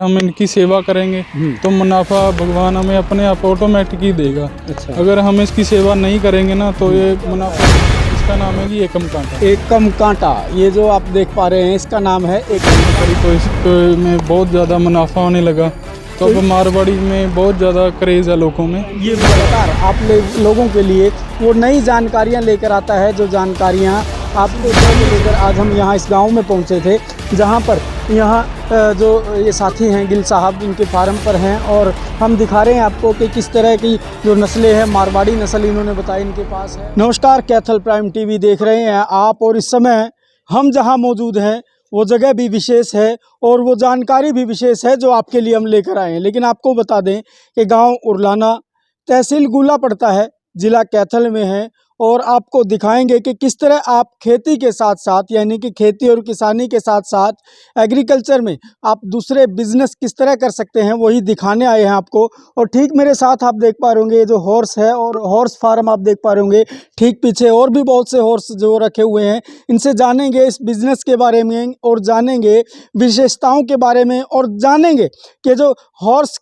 हम इनकी सेवा करेंगे तो मुनाफा भगवान हमें अपने आप ऑटोमेटिक ही देगा। अच्छा। अगर हम इसकी सेवा नहीं करेंगे ना तो ये मुनाफा, इसका नाम है जी एकम कांटा। एकम कांटा, ये जो आप देख पा रहे हैं इसका नाम है एकम कांटा। तो इसमें बहुत ज़्यादा मुनाफा होने लगा, तो अब मारवाड़ी में बहुत ज़्यादा क्रेज़ है लोगों में। ये लगातार आप लोगों के लिए वो नई जानकारियाँ लेकर आता है, जो जानकारियाँ आपको लेकर आज हम यहाँ इस गांव में पहुँचे थे, जहाँ पर यहाँ जो ये साथी हैं गिल साहब, इनके फार्म पर हैं और हम दिखा रहे हैं आपको कि किस तरह की जो नस्लें हैं, मारवाड़ी नस्ल इन्होंने बताया इनके पास है। नमस्कार, कैथल प्राइम टीवी देख रहे हैं आप, और इस समय हम जहाँ मौजूद हैं वो जगह भी विशेष है और वो जानकारी भी विशेष है जो आपके लिए हम लेकर आए हैं। लेकिन आपको बता दें कि गांव उरलाना, तहसील गुला पड़ता है, ज़िला कैथल में है, और आपको दिखाएंगे कि किस तरह आप खेती के साथ साथ, यानी कि खेती और किसानी के साथ साथ एग्रीकल्चर में आप दूसरे बिजनेस किस तरह कर सकते हैं, वही दिखाने आए हैं आपको। और ठीक मेरे साथ आप देख पा रहे होंगे ये जो हॉर्स है, और हॉर्स फार्म आप देख पा रहे होंगे, ठीक पीछे और भी बहुत से हॉर्स जो रखे हुए हैं। इनसे जानेंगे इस बिज़नेस के बारे में और जानेंगे विशेषताओं के बारे में, और जानेंगे कि जो हॉर्स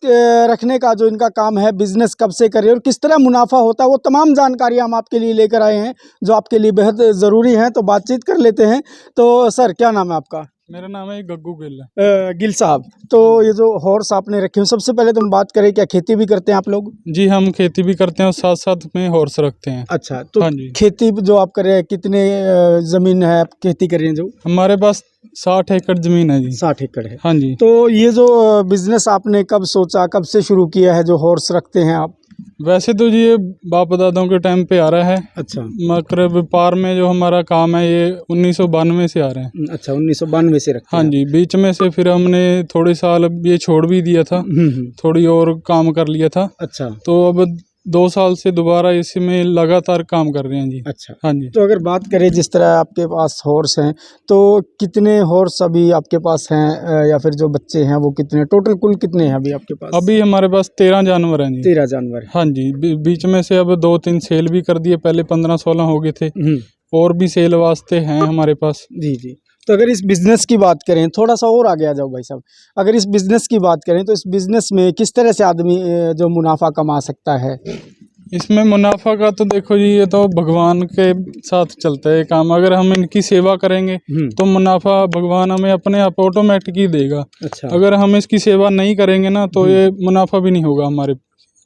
रखने का जो इनका काम है, बिज़नेस कब से करें और किस तरह मुनाफा होता है, वो तमाम जानकारी हम आपके लिए लेकर आए हैं जो आपके लिए बेहद ज़रूरी है। तो बातचीत कर लेते हैं। तो सर, क्या नाम है आपका? मेरा नाम है गग्गू गिल। गिल साहब, तो ये जो हॉर्स आपने रखे हैं, सबसे पहले तो हम बात करें, क्या खेती भी करते हैं आप लोग? जी, हम खेती भी करते हैं और साथ साथ में हॉर्स रखते हैं। अच्छा, तो हाँ जी। खेती जो आप कर रहे हैं, कितने ज़मीन है आप खेती कर रहे हैं जो? हमारे पास 60 एकड़ ज़मीन है जी। 60 एकड़ है। हाँ जी। तो ये जो बिज़नेस आपने कब सोचा, कब से शुरू किया है जो हॉर्स रखते हैं आप? वैसे तो जी ये बाप दादाओं के टाइम पे आ रहा है। अच्छा। मकर व्यापार में जो हमारा काम है ये 1992 से आ रहे हैं। अच्छा, 1992 से रखते हाँ हैं। जी, बीच में से फिर हमने थोड़े साल ये छोड़ भी दिया था, थोड़ी और काम कर लिया था। अच्छा। तो अब 2 साल से दोबारा इसमें लगातार काम कर रहे हैं जी। अच्छा। हाँ जी। तो अगर बात करें जिस तरह आपके पास हॉर्स हैं, तो कितने हॉर्स अभी आपके पास हैं, या फिर जो बच्चे हैं वो कितने, टोटल कुल कितने हैं अभी आपके पास? अभी हमारे पास 13 जानवर हैं जी। 13 जानवर हैं। हाँ जी, बीच में से अब 2-3 सेल भी कर दिए, पहले 15-16 हो गए थे, और भी सेल वास्ते हैं हमारे पास। जी जी। तो अगर इस बिज़नेस की बात करें, थोड़ा सा और आगे आ जाओ भाई साहब, अगर इस बिज़नेस की बात करें तो इस बिज़नेस में किस तरह से आदमी जो मुनाफा कमा सकता है? इसमें मुनाफा का तो देखो जी, ये तो भगवान के साथ चलता है काम। अगर हम इनकी सेवा करेंगे तो मुनाफा भगवान हमें अपने आप ऑटोमेटिक ही देगा। अच्छा। अगर हम इसकी सेवा नहीं करेंगे ना तो ये मुनाफा भी नहीं होगा हमारे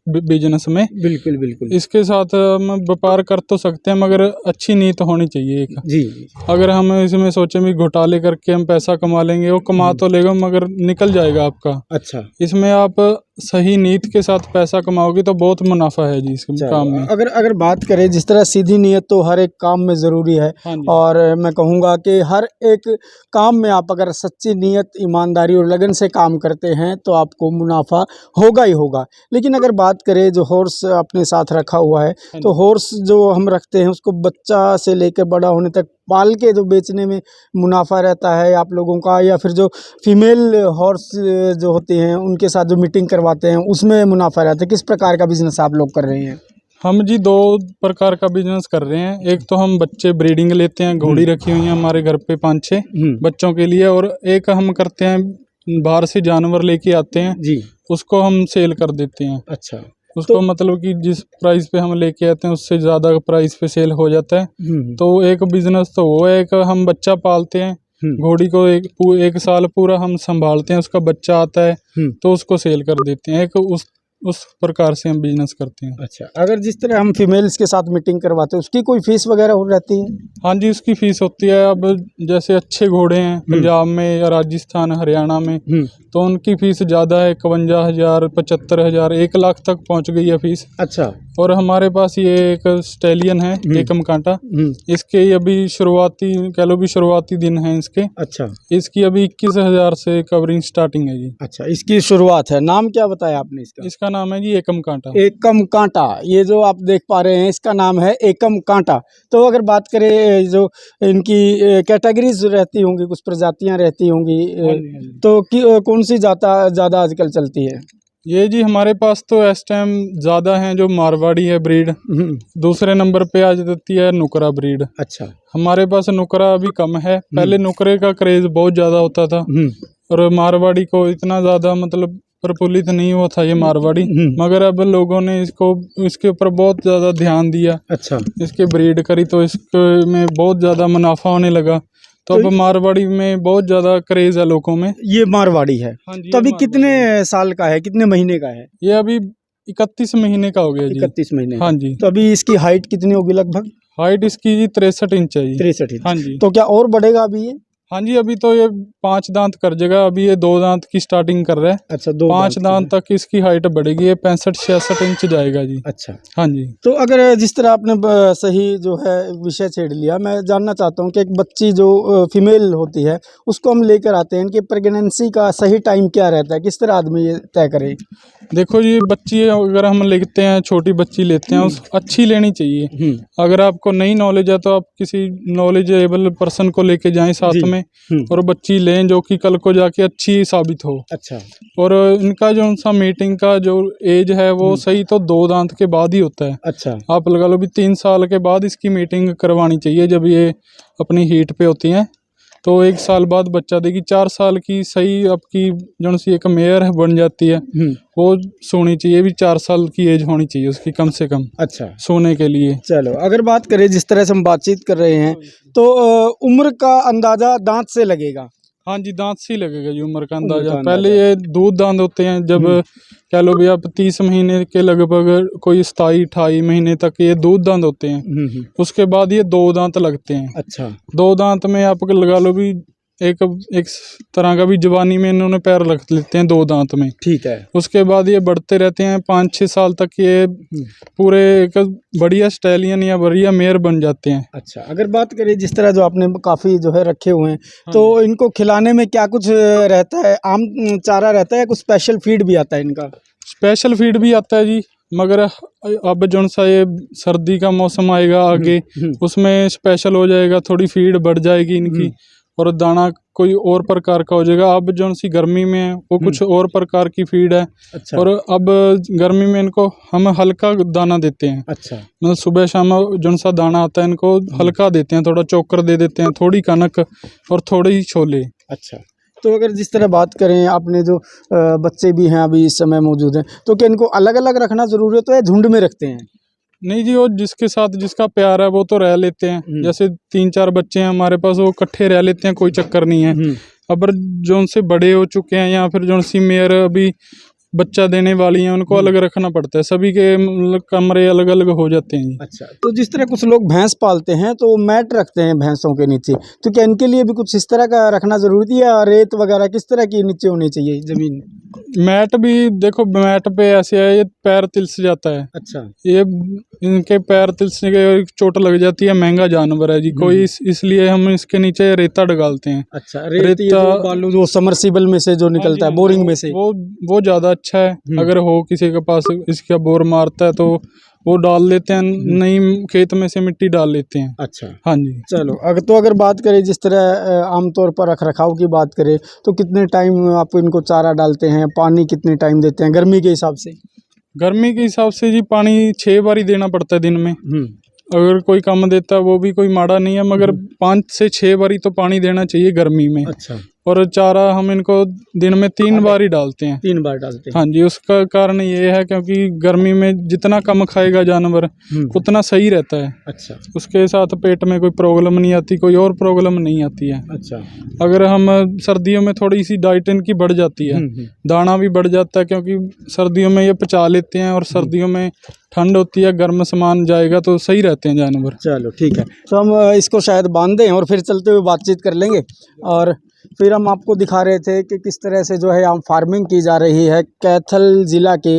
बिजनेस में। बिल्कुल बिल्कुल। इसके साथ हम व्यापार कर तो सकते हैं, मगर अच्छी नीयत होनी चाहिए एक। जी। अगर हम इसमें सोचें भी घोटाले करके हम पैसा कमा लेंगे, वो कमा तो लेगा मगर निकल जाएगा आपका। अच्छा। इसमें आप सही नीयत के साथ पैसा कमाओगे तो बहुत मुनाफा है जी इस काम में। अगर बात करें जिस तरह सीधी नीयत तो हर एक काम में ज़रूरी है। हाँ जी। और मैं कहूँगा कि हर एक काम में आप अगर सच्ची नीयत, ईमानदारी और लगन से काम करते हैं तो आपको मुनाफा होगा ही होगा। लेकिन अगर बात करें जो हॉर्स अपने साथ रखा हुआ है, तो हॉर्स जो हम रखते हैं उसको बच्चा से लेकर बड़ा होने तक पाल के जो बेचने में मुनाफा रहता है आप लोगों का, या फिर जो फीमेल हॉर्स जो होती हैं उनके साथ जो मीटिंग करवाते हैं उसमें मुनाफा रहता है? किस प्रकार का बिजनेस आप लोग कर रहे हैं? हम जी 2 प्रकार का बिजनेस कर रहे हैं। एक तो हम बच्चे ब्रीडिंग लेते हैं, घोड़ी रखी हुई है हमारे घर पे 5-6 बच्चों के लिए, और एक हम करते हैं बाहर से जानवर लेके आते हैं जी, उसको हम सेल कर देते हैं। अच्छा। उसको मतलब कि जिस प्राइस पे हम लेके आते हैं उससे ज़्यादा प्राइस पे सेल हो जाता है। तो एक बिजनेस तो वो है। एक हम बच्चा पालते हैं, घोड़ी को एक साल पूरा हम संभालते हैं, उसका बच्चा आता है तो उसको सेल कर देते हैं। एक उस प्रकार से हम बिजनेस करते हैं। अच्छा। अगर जिस तरह हम फीमेल्स के साथ मीटिंग करवाते हैं उसकी कोई फीस वगैरह हो रहती है? हाँ जी, उसकी फीस होती है। अब जैसे अच्छे घोड़े हैं पंजाब में या राजस्थान, हरियाणा में, तो उनकी फीस ज़्यादा है, 51,000, 75,000, 1 लाख तक पहुँच गई है फीस। अच्छा। और हमारे पास ये एक स्टैलियन है, एकम कांटा, इसके अभी शुरुआती कह लो भी शुरुआती दिन है इसके। अच्छा। इसकी अभी 21,000 से कवरिंग स्टार्टिंग है जी। अच्छा, इसकी शुरुआत है। नाम क्या बताया आपने इसका? इसका नाम है जी एकम कांटा। एकम कांटा, ये जो आप देख पा रहे हैं इसका नाम है एकम कांटा। तो अगर बात करें जो इनकी कैटेगरीज रहती होंगी, कुछ प्रजातियां रहती होंगी, तो कौन सी ज़्यादा आजकल चलती है? ये जी हमारे पास तो इस टाइम ज़्यादा हैं जो मारवाड़ी है ब्रीड। दूसरे नंबर पे आ जाती है नुकरा ब्रीड। अच्छा। हमारे पास नुकरा अभी कम है, पहले नुकरे का क्रेज़ बहुत ज़्यादा होता था, और मारवाड़ी को इतना ज़्यादा मतलब प्रफुल्लित नहीं हुआ था ये मारवाड़ी, मगर अब लोगों ने इसके ऊपर बहुत ज़्यादा ध्यान दिया। अच्छा, इसके ब्रीड करी तो इसके में बहुत ज़्यादा मुनाफा होने लगा, तो अब मारवाड़ी में बहुत ज़्यादा क्रेज़ है लोगों में। ये मारवाड़ी है। हाँ जी, तो अभी ये कितने साल का है, कितने महीने का है? ये अभी 31 महीने का हो गया जी। 31 महीने का। हाँ जी। तो अभी इसकी हाइट कितनी होगी लगभग? हाइट इसकी जी 63 इंच है जी। 63 इंच। हाँ जी। तो क्या और बढ़ेगा अभी ये? हाँ जी, अभी तो ये 5 दांत कर जाएगा, अभी ये 2 दांत की स्टार्टिंग कर रहा है। अच्छा, 2 5 दांत तक इसकी हाइट बढ़ेगी, ये 65-66 इंच जाएगा जी। अच्छा, हाँ जी। तो अगर जिस तरह आपने सही जो है विषय छेड़ लिया, मैं जानना चाहता हूँ कि एक बच्ची जो फीमेल होती है उसको हम लेकर आते हैं, इनकी प्रेगनेंसी का सही टाइम क्या रहता है, किस तरह आदमी ये तय करे? देखो ये बच्ची अगर हम लेते हैं, छोटी बच्ची लेते हैं, उस अच्छी लेनी चाहिए। अगर आपको नई नॉलेज है तो आप किसी नॉलेजेबल पर्सन को लेके जाएं साथ में, और बच्ची लें जो कि कल को जाके अच्छी साबित हो। अच्छा, और इनका जो सा मीटिंग का जो एज है वो सही तो 2 दांत के बाद ही होता है। अच्छा, आप लगा लो भी 3 साल के बाद इसकी मीटिंग करवानी चाहिए, जब ये अपनी हीट पे होती हैं तो 1 साल बाद बच्चा देगी। 4 साल की सही आपकी जो सी एक मेयर बन जाती है, वो सोनी चाहिए भी 4 साल की एज होनी चाहिए उसकी कम से कम। अच्छा, सोने के लिए। चलो अगर बात करें जिस तरह से हम बातचीत कर रहे हैं तो उम्र का अंदाजा दांत से लगेगा? हाँ जी, दांत से ही लगेगा जी उम्र का अंदाजा। पहले ये दूध दांत होते हैं, जब कह लो भी आप 30 महीने के लगभग कोई 27-28 महीने तक ये दूध दांत होते हैं। उसके बाद ये 2 दांत लगते हैं। अच्छा, 2 दांत में आप लगा लो भी एक तरह का भी जवानी में इन्होंने पैर रख लेते हैं 2 दांत में। ठीक है। उसके बाद ये बढ़ते रहते हैं 5-6 साल तक, ये पूरे एक बढ़िया स्टैलियन या बढ़िया मेयर बन जाते हैं। अच्छा, अगर बात करें जिस तरह जो आपने काफ़ी जो है रखे हुए हैं, तो इनको खिलाने में क्या कुछ रहता है? आम चारा रहता है, कुछ स्पेशल फीड भी आता है इनका? स्पेशल फीड भी आता है जी, मगर अब जो सा ये सर्दी का मौसम आएगा आगे, उसमें स्पेशल हो जाएगा, थोड़ी फीड बढ़ जाएगी इनकी और दाना कोई और प्रकार का हो जाएगा। अब जो सी गर्मी में है वो कुछ और प्रकार की फीड है। अच्छा। और अब गर्मी में इनको हम हल्का दाना देते हैं। अच्छा, मतलब सुबह शाम जो सा दाना आता है इनको हल्का देते हैं, थोड़ा चोकर दे देते हैं, थोड़ी कनक और थोड़े ही छोले। अच्छा, तो अगर जिस तरह बात करें, आपने जो बच्चे भी हैं अभी इस समय मौजूद हैं, तो क्या इनको अलग अलग रखना जरूरी है तो या झुंड में रखते हैं? नहीं जी, वो जिसके साथ जिसका प्यार है वो तो रह लेते हैं। जैसे 3-4 बच्चे हैं हमारे पास, वो इकट्ठे रह लेते हैं, कोई चक्कर नहीं है। अब जो उनसे बड़े हो चुके हैं या फिर जो सी मेयर अभी बच्चा देने वाली हैं, उनको अलग रखना पड़ता है। सभी के मतलब कमरे अलग अलग हो जाते हैं। अच्छा, तो जिस तरह कुछ लोग भैंस पालते हैं तो मैट रखते हैं भैंसों के नीचे, तो क्या इनके लिए भी कुछ इस तरह का रखना जरूरी है या रेत वगैरह किस तरह की नीचे होनी चाहिए जमीन? मैट भी देखो, मैट पे ऐसे है ये पैर तिलस जाता है। अच्छा, ये इनके पैर तिलसने के चोट लग जाती है, महंगा जानवर है जी कोई, इसलिए हम इसके नीचे रेता डालते हैं। अच्छा, रेता बालू जो समरसीबल में से जो निकलता है, बोरिंग में से, वो ज्यादा अच्छा है। अगर हो किसी के पास इसका बोर मारता है तो वो डाल लेते हैं, नहीं खेत में से मिट्टी डाल लेते हैं। अच्छा, हाँ जी। चलो अगर बात करें जिस तरह आमतौर पर रख रखाव की बात करें, तो कितने टाइम आप इनको चारा डालते हैं, पानी कितने टाइम देते हैं गर्मी के हिसाब से? गर्मी के हिसाब से जी पानी 6 बार ही देना पड़ता है दिन में। अगर कोई कम देता है वो भी कोई माड़ा नहीं है, मगर 5 से 6 बार ही तो पानी देना चाहिए गर्मी में। अच्छा, और चारा हम इनको दिन में 3 बार ही डालते हैं। 3 बार डालते हैं? हाँ जी, उसका कारण ये है क्योंकि गर्मी में जितना कम खाएगा जानवर उतना सही रहता है। अच्छा, उसके साथ पेट में कोई प्रॉब्लम नहीं आती, कोई और प्रॉब्लम नहीं आती है। अच्छा, अगर हम सर्दियों में थोड़ी सी डाइट इनकी बढ़ जाती है, दाना भी बढ़ जाता है, क्योंकि सर्दियों में ये पचा लेते हैं और सर्दियों में ठंड होती है, गर्म सामान जाएगा तो सही रहते हैं जानवर। चलो ठीक है, तो हम इसको शायद बांध दें और फिर चलते हुए बातचीत कर लेंगे। और फिर हम आपको दिखा रहे थे कि किस तरह से जो है यहाँ फार्मिंग की जा रही है। कैथल ज़िला के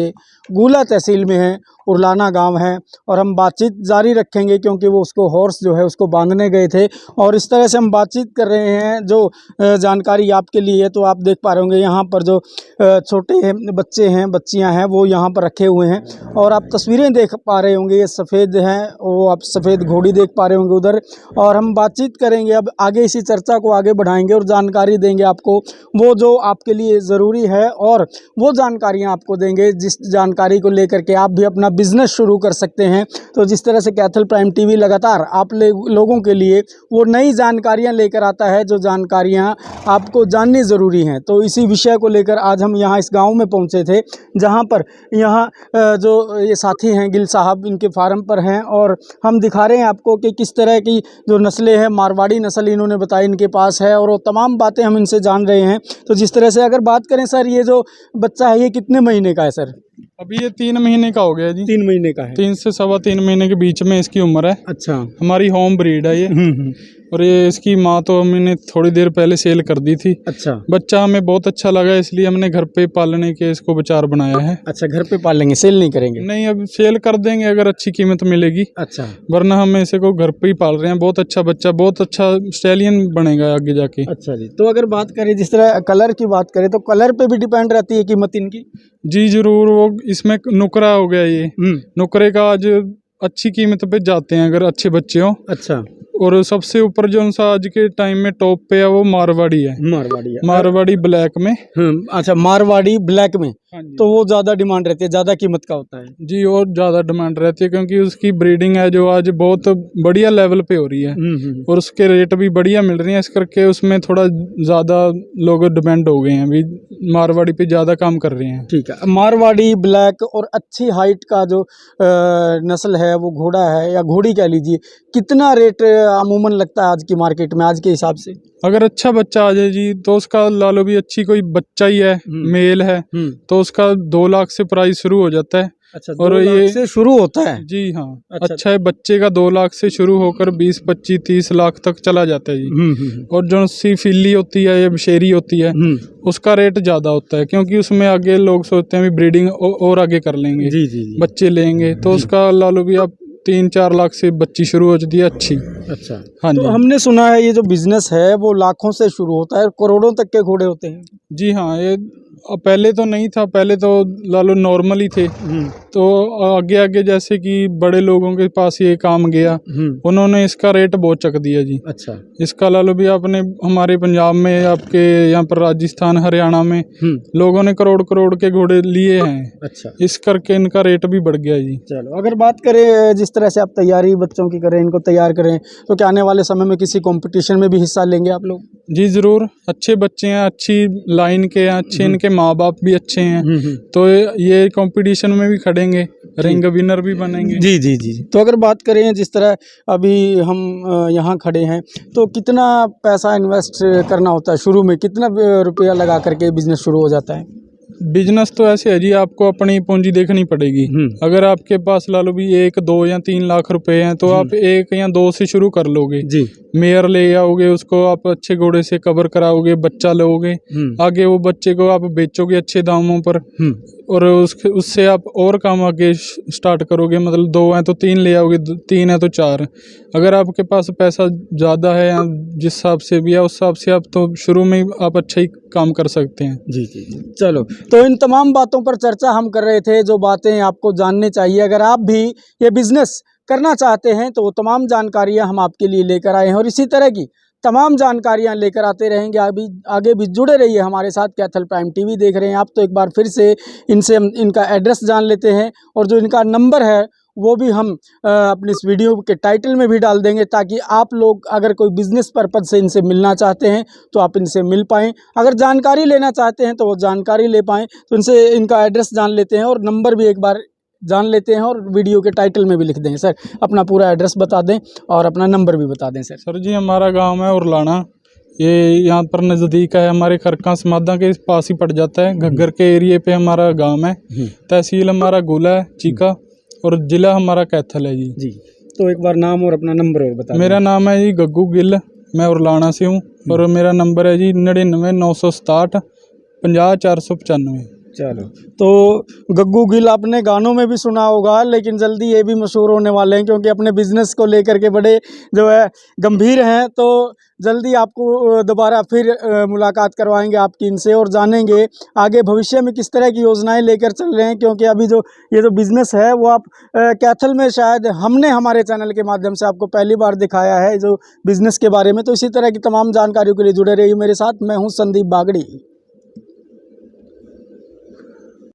गुला तहसील में है, उरलाना गांव है, और हम बातचीत जारी रखेंगे क्योंकि वो उसको हॉर्स जो है उसको बांधने गए थे। और इस तरह से हम बातचीत कर रहे हैं जो जानकारी आपके लिए है। तो आप देख पा रहे होंगे यहाँ पर जो छोटे बच्चे हैं, बच्चियाँ हैं, वो यहाँ पर रखे हुए हैं। और आप तस्वीरें देख पा रहे होंगे, ये सफ़ेद हैं, वो आप सफ़ेद घोड़ी देख पा रहे होंगे उधर। और हम बातचीत करेंगे अब आगे, इसी चर्चा को आगे बढ़ाएंगे और जानकारी देंगे आपको, वो जो आपके लिए ज़रूरी है, और वो जानकारियाँ आपको देंगे जिस जानकारी को लेकर के आप भी अपना बिजनेस शुरू कर सकते हैं। तो जिस तरह से कैथल प्राइम टीवी लगातार आप लोगों के लिए वो नई जानकारियाँ लेकर आता है, जो जानकारियाँ आपको जाननी ज़रूरी हैं। तो इसी विषय को लेकर आज हम यहाँ इस गाँव में पहुँचे थे, जहाँ पर यहाँ जो ये साथी हैं गिल साहब, इनके फार्म पर हैं, और हम दिखा रहे हैं आपको कि किस तरह की जो नस्लें हैं, मारवाड़ी नस्ल इन्होंने बताया इनके पास है, और वो तमाम बातें हम इनसे जान रहे हैं। तो जिस तरह से अगर बात करें सर, ये जो बच्चा है ये कितने महीने का है सर? अभी ये 3 महीने का हो गया जी। 3 महीने का है। 3 से 3.25 महीने के बीच में इसकी उम्र है। अच्छा। हमारी होम ब्रीड है ये। और ये इसकी माँ तो हमने थोड़ी देर पहले सेल कर दी थी। अच्छा। बच्चा हमें बहुत अच्छा लगा, इसलिए हमने घर पे पालने के इसको विचार बनाया है। अच्छा, घर पे पालेंगे, सेल नहीं करेंगे? नहीं, अब सेल कर देंगे अगर अच्छी कीमत मिलेगी। अच्छा। वरना हम इसे को घर पे ही पाल रहे हैं। बहुत अच्छा बच्चा, बहुत अच्छा स्टैलियन बनेगा आगे जाके। अच्छा जी। तो अगर बात करें जिस तरह कलर की बात करें, तो कलर पे भी डिपेंड रहती है कीमत इनकी? जी जरूर। वो इसमें नुकरा हो गया, ये नुकरे का आज अच्छी कीमत पे जाते हैं अगर अच्छे बच्चे हो। अच्छा। और सबसे ऊपर जो सा आज के टाइम में टॉप पे है वो मारवाड़ी है। मारवाड़ी है, मारवाड़ी ब्लैक में। अच्छा, मारवाड़ी ब्लैक में। हाँ जी। तो वो ज़्यादा डिमांड रहती है, ज़्यादा कीमत का होता है जी, और ज़्यादा डिमांड रहती है क्योंकि उसकी ब्रीडिंग है जो आज बहुत बढ़िया लेवल पे हो रही है। और उसके रेट भी बढ़िया मिल रहे हैं, इस करके उसमें थोड़ा ज़्यादा लोग डिपेंड हो गए हैं, अभी मारवाड़ी पे ज़्यादा काम कर रहे हैं। ठीक है। मारवाड़ी ब्लैक और अच्छी हाइट का जो नस्ल है वो घोड़ा है या घोड़ी कह लीजिए, कितना रेट अमूमन लगता है आज की मार्केट में, आज के हिसाब से? अगर अच्छा बच्चा आ जाए जी तो उसका ला लो भी अच्छी कोई बच्चा ही है, मेल है, तो उसका 2 लाख से प्राइस शुरू हो जाता है। अच्छा, और 2 लाख ये से शुरू होता है? जी हाँ। अच्छा है, बच्चे का 2 लाख से शुरू होकर 20, 25, 30 लाख तक चला जाता है जी। और जो सी फिल्ली होती है या बशेरी होती है उसका रेट ज़्यादा होता है, क्योंकि उसमें आगे लोग सोचते हैं भी ब्रीडिंग और आगे कर लेंगे। जी जी। बच्चे लेंगे तो उसका ला लो भी आप 3-4 लाख से बच्ची शुरू हो जाती है अच्छी। अच्छा। हाँ तो जी। हमने सुना है ये जो बिजनेस है वो लाखों से शुरू होता है, करोड़ों तक के घोड़े होते हैं? जी हाँ। ये पहले तो नहीं था, पहले तो लालो नॉर्मल ही थे। तो आगे आगे जैसे कि बड़े लोगों के पास ये काम गया, उन्होंने इसका रेट बहुत चक दिया जी। अच्छा। इसका लालो भी आपने हमारे पंजाब में, आपके यहाँ पर राजस्थान, हरियाणा में लोगों ने करोड़ करोड़ के घोड़े लिए हैं। अच्छा। इस करके इनका रेट भी बढ़ गया जी। चलो, अगर बात करें जिस तरह से आप तैयारी बच्चों की करें, इनको तैयार करें, तो क्या आने वाले समय में किसी कंपटीशन में भी हिस्सा लेंगे आप लोग? जी जरूर। अच्छे बच्चे हैं, अच्छी लाइन के हैं, अच्छे इनके माँ बाप भी अच्छे हैं, तो ये कंपटीशन में भी खड़ेंगे, रिंग विनर भी बनेंगे। जी जी जी। तो अगर बात करें जिस तरह अभी हम यहाँ खड़े हैं, तो कितना पैसा इन्वेस्ट करना होता है शुरू में, कितना रुपया लगा करके बिजनेस शुरू हो जाता है? बिजनेस तो ऐसे है जी, आपको अपनी पूंजी देखनी पड़ेगी। अगर आपके पास ला लो भी 1, 2 या 3 लाख रुपए हैं तो आप 1 या 2 से शुरू कर लोगे जी। मेयर ले आओगे, उसको आप अच्छे घोड़े से कवर कराओगे, बच्चा लोगे, आगे वो बच्चे को आप बेचोगे अच्छे दामों पर, और उससे आप और काम आगे स्टार्ट करोगे। मतलब 2 हैं तो 3 ले आओगे, 3 है तो 4। अगर आपके पास पैसा ज़्यादा है या जिस हिसाब से भी है उस हिसाब से आप तो शुरू में ही आप अच्छा ही काम कर सकते हैं। जी जी जी। चलो, तो इन तमाम बातों पर चर्चा हम कर रहे थे, जो बातें आपको जाननी चाहिए अगर आप भी ये बिजनेस करना चाहते हैं, तो वो तमाम जानकारियाँ हम आपके लिए लेकर आए हैं, और इसी तरह की तमाम जानकारियाँ लेकर आते रहेंगे। आगे भी जुड़े रहिए हमारे साथ। कैथल प्राइम टीवी देख रहे हैं आप, तो एक बार फिर से इनसे इनका एड्रेस जान लेते हैं, और जो इनका नंबर है वो भी हम अपनी इस वीडियो के टाइटल में भी डाल देंगे, ताकि आप लोग अगर कोई बिज़नेस पर्पज़ से इनसे मिलना चाहते हैं तो आप इनसे मिल पाएँ, अगर जानकारी लेना चाहते हैं तो वो जानकारी ले पाएँ। तो इनसे इनका एड्रेस जान लेते हैं और नंबर भी एक बार जान लेते हैं, और वीडियो के टाइटल में भी लिख देंगे। सर, अपना पूरा एड्रेस बता दें और अपना नंबर भी बता दें। सर जी, हमारा गांव है उरलाना, ये यहाँ पर नज़दीक है, हमारे खरका समादा के पास ही पड़ जाता है। घग्गर के एरिए पे हमारा गांव है। तहसील हमारा गोला है, चीका, और ज़िला हमारा कैथल है जी। तो एक बार नाम और अपना नंबर और बता दें। मेरा नाम है जी गग्गू गिल, मैं उरलाना से हूँ, और मेरा नंबर है जी 99 967 50 495। चलो, तो गग्गू गिल आपने गानों में भी सुना होगा, लेकिन जल्दी ये भी मशहूर होने वाले हैं क्योंकि अपने बिजनेस को लेकर के बड़े जो है गंभीर हैं। तो जल्दी आपको दोबारा फिर मुलाकात करवाएंगे आपकी इनसे और जानेंगे आगे भविष्य में किस तरह की योजनाएं लेकर चल रहे हैं। क्योंकि अभी जो ये जो बिज़नेस है वो आप कैथल में शायद हमने हमारे चैनल के माध्यम से आपको पहली बार दिखाया है जो बिज़नेस के बारे में। तो इसी तरह की तमाम जानकारियों के लिए जुड़े रहिए मेरे साथ। मैं हूँ संदीप बागड़ी।